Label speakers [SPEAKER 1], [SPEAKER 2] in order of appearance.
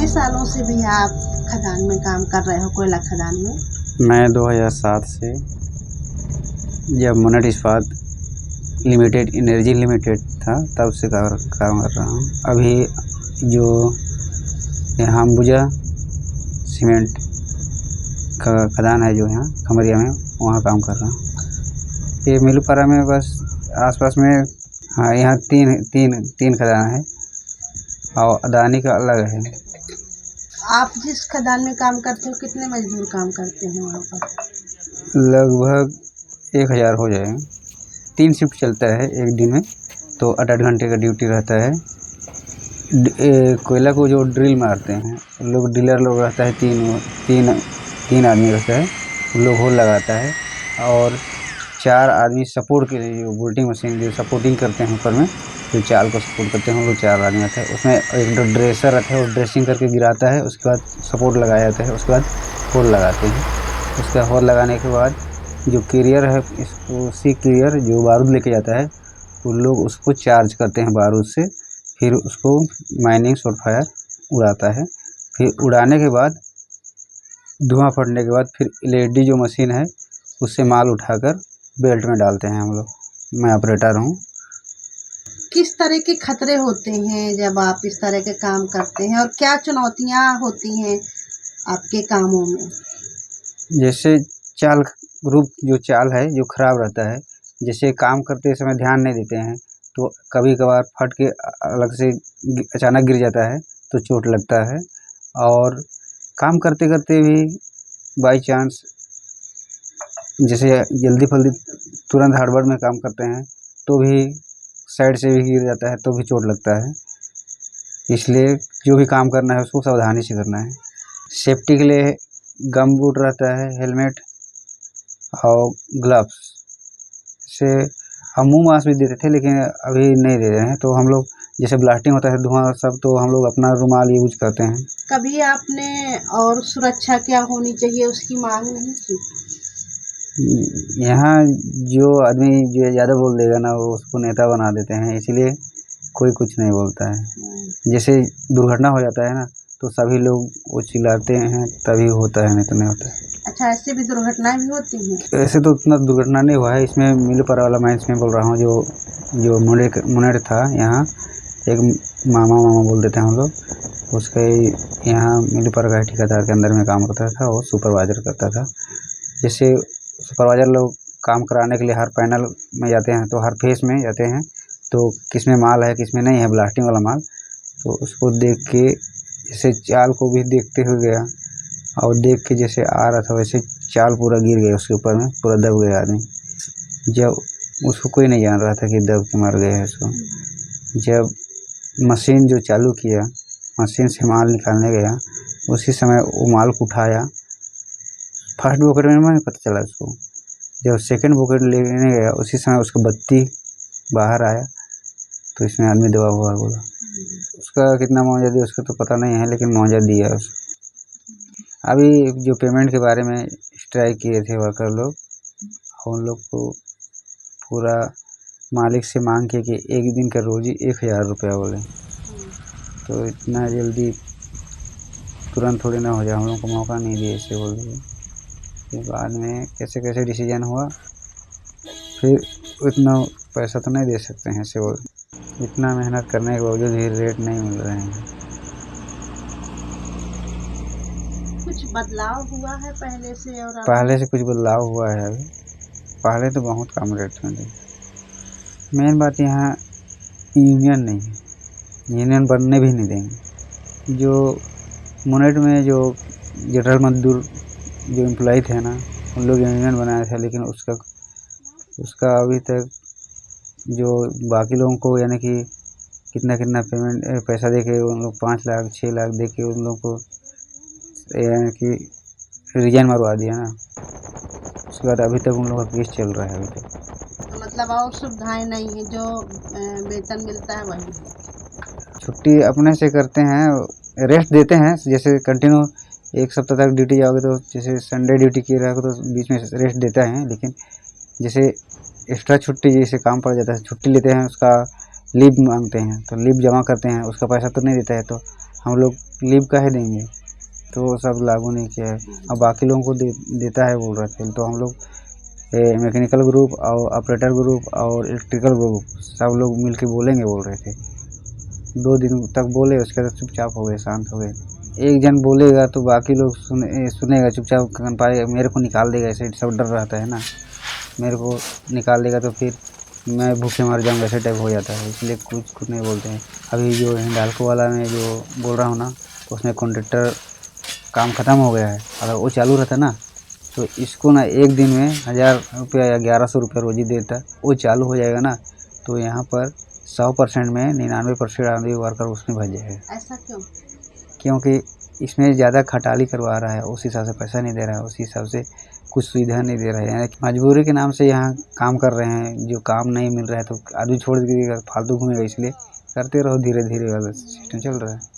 [SPEAKER 1] सालों से भैया आप खदान में काम कर रहे हो, कोयला खदान में?
[SPEAKER 2] मैं 2007 से, जब मोनेट इस्पात लिमिटेड एनर्जी लिमिटेड था, तब से काम कर रहा हूँ। अभी जो यहाँ अंबुजा सीमेंट का खदान है, जो यहाँ खमरिया में, वहाँ काम कर रहा हूँ। ये मिलपारा में बस आसपास में, हाँ, यहाँ तीन खदान है और अदानी का अलग है।
[SPEAKER 1] आप जिस खदान में काम करते हो कितने मजदूर काम करते हैं वहाँ पर?
[SPEAKER 2] लगभग 1000 हो जाएगा। 3 शिफ्ट चलता है एक दिन में, तो 8-8 घंटे का ड्यूटी रहता है। कोयला को जो ड्रिल मारते हैं लोग, डीलर लोग रहता है, तीन आदमी रहता है, उन लोग होल लगाता है, और 4 आदमी सपोर्ट के लिए, जो बोल्टिंग मशीन जो सपोर्टिंग करते हैं ऊपर में, जो चाल को सपोर्ट करते हैं, वो 4 आदमी रहते हैं। उसमें एक ड्रेसर रहता है, वो ड्रेसिंग करके गिराता है, उसके बाद सपोर्ट लगाया जाता है, उसके बाद होल लगाते हैं। उसका होल लगाने के बाद जो कैरियर है, उसी कैरियर जो बारूद लेके जाता है, उन लोग उसको चार्ज करते हैं बारूद से, फिर उसको माइनिंग शॉट फायर उड़ाता है। फिर उड़ाने के बाद, धुआं फटने के बाद, फिर LED जो मशीन है, उससे माल उठाकर बेल्ट में डालते हैं हम लोग। मैं ऑपरेटर हूँ।
[SPEAKER 1] किस तरह के खतरे होते हैं जब आप इस तरह के काम करते हैं, और क्या चुनौतियाँ होती हैं आपके कामों में?
[SPEAKER 2] जैसे चाल रूप, जो चाल है जो खराब रहता है, जैसे काम करते समय ध्यान नहीं देते हैं, तो कभी कभार फट के अलग से अचानक गिर जाता है, तो चोट लगता है। और काम करते करते भी बाई चांस, जैसे जल्दी तुरंत हड़बड़ में काम करते हैं, तो भी साइड से भी गिर जाता है, तो भी चोट लगता है। इसलिए जो भी काम करना है उसको सावधानी से करना है। सेफ्टी के लिए गम बूट रहता है, हेलमेट और ग्लव्स से हम मुंह मास्क भी देते थे, लेकिन अभी नहीं दे रहे हैं। तो हम लोग, जैसे ब्लास्टिंग होता है, धुआं सब, तो हम लोग अपना रुमाल यूज करते हैं।
[SPEAKER 1] कभी आपने और सुरक्षा क्या होनी चाहिए उसकी मांग नहीं की?
[SPEAKER 2] यहाँ जो आदमी जो ज़्यादा बोल देगा ना, वो उसको नेता बना देते हैं, इसीलिए कोई कुछ नहीं बोलता है। जैसे दुर्घटना हो जाता है ना, तो सभी लोग वो चिल्लाते हैं, तभी होता है, नहीं तो नहीं होता है।
[SPEAKER 1] अच्छा, ऐसे भी दुर्घटनाएं भी होती हैं?
[SPEAKER 2] ऐसे तो उतना दुर्घटना नहीं हुआ है। इसमें मिलपारा वाला माइंस में बोल रहा हूँ, जो मुनेट था, यहाँ एक मामा बोल देते हैं हम लोग, उसके यहाँ मिलपारा का ठेकेदार के अंदर में काम करता था, वो सुपरवाइज़र करता था। जैसे सुपरवाइज़र लोग काम कराने के लिए हर पैनल में जाते हैं, तो हर फेस में जाते हैं, तो किस में माल है किस में नहीं है, ब्लास्टिंग वाला माल, तो उसको देख के, जैसे चाल को भी देखते हुए गया, और देख के जैसे आ रहा था वैसे चाल पूरा गिर गया, उसके ऊपर में पूरा दब गया आदमी। जब उसको कोई नहीं जान रहा था कि दब के मर गए है उसको। जब मशीन जो चालू किया, मशीन से माल निकालने गया, उसी समय वो माल को उठाया। फर्स्ट बकेट में नहीं पता चला उसको, जब सेकंड बकेट लेने गया, उसी समय उसका बत्ती बाहर आया, तो इसमें आदमी दबा हुआ बोला। उसका कितना मुआवजा दिया उसका तो पता नहीं है, लेकिन मुआवजा दिया उसको। अभी जो पेमेंट के बारे में स्ट्राइक किए थे वर्कर लोग, उन लोग को पूरा मालिक से मांग के कि एक दिन का रोजी 1000 रुपया बोले, तो इतना जल्दी तुरंत थोड़ी ना हो जाए, हम लोग को मौका नहीं दिए ऐसे बोल दिए। फिर बाद में कैसे कैसे डिसीजन हुआ, फिर उतना पैसा तो नहीं दे सकते हैं ऐसे बोल। इतना मेहनत करने के बावजूद भी रेट नहीं मिल रहे हैं।
[SPEAKER 1] कुछ बदलाव हुआ है पहले से? और
[SPEAKER 2] पहले से कुछ बदलाव हुआ है अभी, पहले तो बहुत कम रेट में थे। मेन बात यहाँ यूनियन नहीं है, यूनियन बनने भी नहीं देंगे। जो मोनेट में जो जनरल मजदूर जो एम्प्लॉय थे ना, उन लोग यूनियन बनाया था, लेकिन उसका अभी तक जो बाकी लोगों को, यानी कि कितना पेमेंट पैसा देके उन लोग 5 लाख 6 लाख देके उन लोगों को, यानी कि रिजाइन मरवा दिया ना। उसके बाद अभी तक उन लोगों का केस चल रहा है अभी तक।
[SPEAKER 1] मतलब और सुविधाएं नहीं है, जो वेतन मिलता है वही?
[SPEAKER 2] छुट्टी अपने से करते हैं, रेस्ट देते हैं। जैसे कंटिन्यू 1 सप्ताह तक ड्यूटी जाओगे, तो जैसे संडे ड्यूटी किए रहोगे तो बीच में रेस्ट देता है, लेकिन जैसे एक्स्ट्रा छुट्टी जैसे काम पड़ जाता है, छुट्टी लेते हैं, उसका लीव मांगते हैं, तो लीव जमा करते हैं, उसका पैसा तो नहीं देता है, तो हम लोग लीव काहे देंगे, तो वो सब लागू नहीं किया है। अब बाकी लोगों को देता है बोल रहे थे, तो हम लोग मैकेनिकल ग्रुप और ऑपरेटर ग्रुप और इलेक्ट्रिकल ग्रुप सब लोग मिल के बोलेंगे बोल रहे थे। 2 दिन तक बोले, उसके बाद चुपचाप हो गए, शांत हो गए। एक जन बोलेगा तो बाकी लोग सुनेगा, चुपचाप कर पाए, मेरे को निकाल देगा, ऐसे सब डर रहता है ना, मेरे को निकाल देगा तो फिर मैं भूखे मर जाऊँगा, ऐसे टाइप हो जाता है, इसलिए कुछ नहीं बोलते हैं। अभी जो हिंडाल्को वाला में जो बोल रहा हूँ ना, उसमें कॉन्ट्रेक्टर काम ख़त्म हो गया है। अगर वो चालू रहता ना तो इसको ना एक दिन में 1000 रुपया या 1100 रुपया रोजी देता। वो चालू हो जाएगा ना तो यहाँ पर 100% में 99% आदमी वर्कर उसमें भज जाएगा।
[SPEAKER 1] ऐसा क्यों?
[SPEAKER 2] क्योंकि इसमें ज़्यादा खटाली करवा रहा है, उस हिसाब से पैसा नहीं दे रहा है, उस हिसाब से कुछ सुविधा नहीं दे रहा है। मजबूरी के नाम से यहाँ काम कर रहे हैं, जो काम नहीं मिल रहा है तो आदमी छोड़ के फालतू घूमेगा, इसलिए करते रहो, धीरे धीरे वाला सिस्टम चल रहा है।